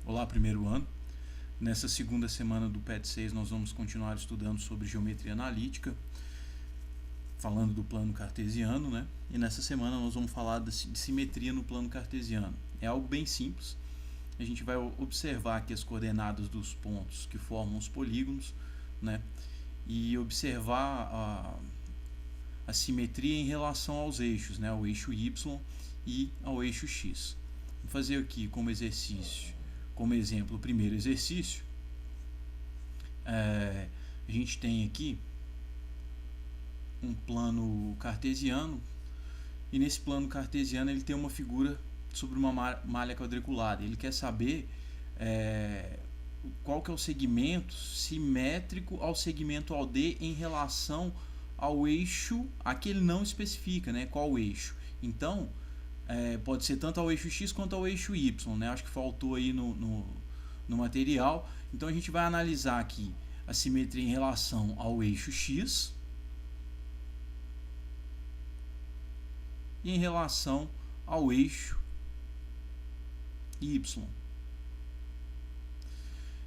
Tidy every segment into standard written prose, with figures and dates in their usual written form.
Olá, primeiro ano. Nessa segunda semana do PET 6 nós vamos continuar estudando sobre geometria analítica, falando do plano cartesiano, né? E nessa semana nós vamos falar de simetria no plano cartesiano. É algo bem simples. A gente vai observar aqui as coordenadas dos pontos que formam os polígonos, né? E observar a simetria em relação aos eixos, né? Ao eixo Y e ao eixo X. Vou fazer aqui como exercício, como exemplo, o primeiro exercício. A gente tem aqui um plano cartesiano, e nesse plano cartesiano ele tem uma figura sobre uma malha quadriculada. Ele quer saber qual que é o segmento simétrico ao segmento AD em relação ao eixo. Aqui ele não especifica, né, qual eixo. Então pode ser tanto ao eixo X quanto ao eixo Y, né? Acho que faltou aí no material. Então a gente vai analisar aqui a simetria em relação ao eixo X e em relação ao eixo Y.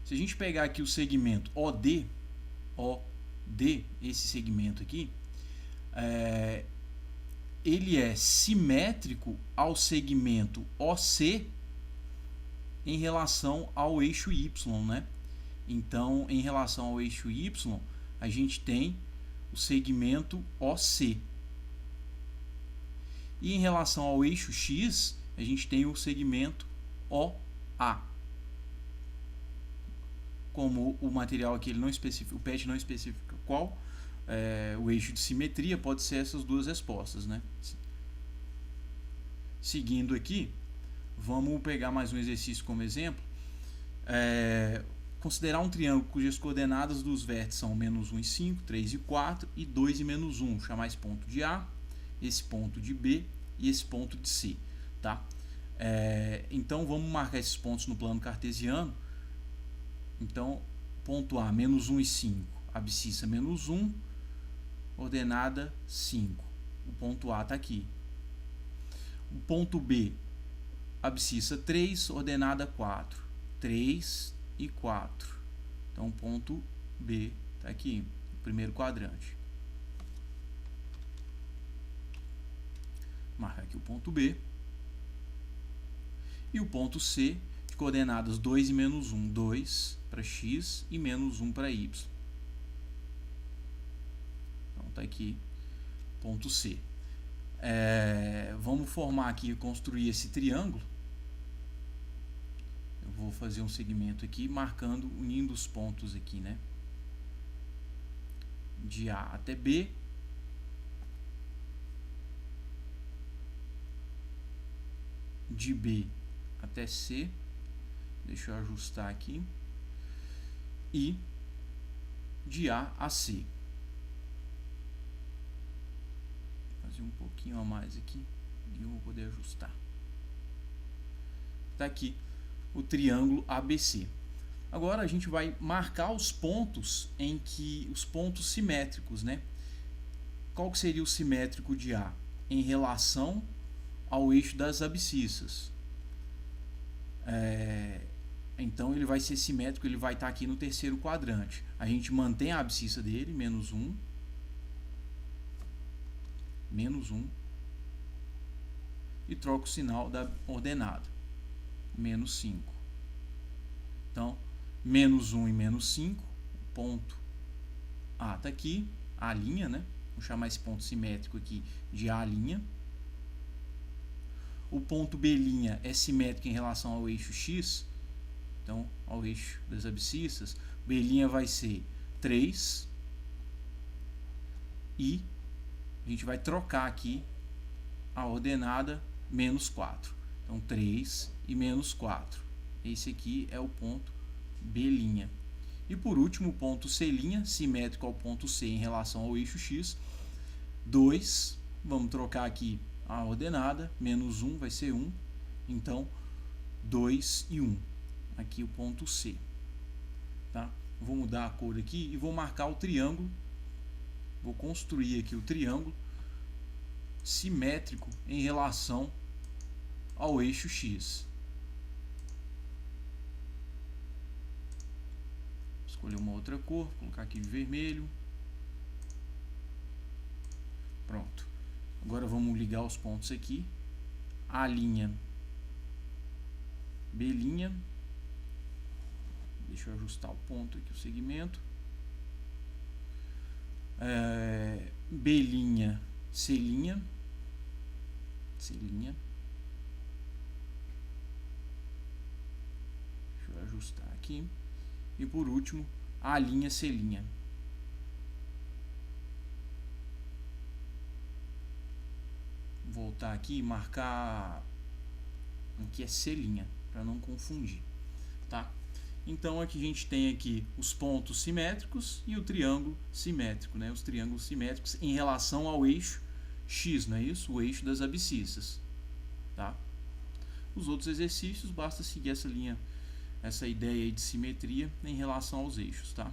Se a gente pegar aqui o segmento OD, esse segmento aqui, ele é simétrico ao segmento OC em relação ao eixo Y, né? Então, em relação ao eixo Y, a gente tem o segmento OC. E em relação ao eixo X, a gente tem o segmento OA. Como o material aqui ele não especifica, o PET não especifica qual o eixo de simetria, pode ser essas duas respostas, né? Seguindo aqui, vamos pegar mais um exercício como exemplo. Considerar um triângulo cujas coordenadas dos vértices são -1 e 5, 3 e 4 e 2 e -1. Chamar esse ponto de A, esse ponto de B e esse ponto de C, tá? Então vamos marcar esses pontos no plano cartesiano. Então, ponto A, -1 e 5, abscissa -1, ordenada 5. O ponto A está aqui. O ponto B, abscissa 3, ordenada 4. 3 e 4. Então, o ponto B está aqui, no primeiro quadrante. Marcar aqui o ponto B. E o ponto C, de coordenadas 2 e -1. 2 para X e -1 para Y. Então, está aqui ponto C. Vamos formar aqui, construir esse triângulo. Eu vou fazer um segmento aqui, marcando, unindo os pontos aqui, né? De A até B. De B até C. Deixa eu ajustar aqui. E de A a C. Vou fazer um pouquinho a mais aqui e eu vou poder ajustar. Está aqui o triângulo ABC. Agora a gente vai marcar os pontos os pontos simétricos, né? Qual que seria o simétrico de A? Em relação ao eixo das abscissas. Então ele vai ser simétrico, ele vai estar aqui no terceiro quadrante. A gente mantém a abscissa dele, -1, e troca o sinal da ordenada, -5. Então, -1 e -5, o ponto A está aqui, A', né? Vou chamar esse ponto simétrico aqui de A'. O ponto B' é simétrico em relação ao eixo X, então ao eixo das abscissas. B' vai ser 3 e a gente vai trocar aqui a ordenada -4. Então 3 e -4. Esse aqui é o ponto B'. E por último o ponto C', simétrico ao ponto C em relação ao eixo X. 2, vamos trocar aqui a ordenada, -1 vai ser 1, então 2 e 1. Aqui o ponto C. Tá? Vou mudar a cor aqui e vou marcar o triângulo. Vou construir aqui o triângulo simétrico em relação ao eixo X. escolher uma outra cor, vou colocar aqui vermelho. Pronto. Agora vamos ligar os pontos aqui. A linha, B'. Deixa eu ajustar o ponto aqui, o segmento. B', C'. Deixa eu ajustar aqui. E por último, A', C'. Voltar aqui e marcar aqui é C', para não confundir, tá? Então aqui a gente tem aqui os pontos simétricos e o triângulo simétrico, né? Os triângulos simétricos em relação ao eixo X, não é isso? O eixo das abscissas, tá? Os outros exercícios basta seguir essa linha, essa ideia aí de simetria em relação aos eixos, tá?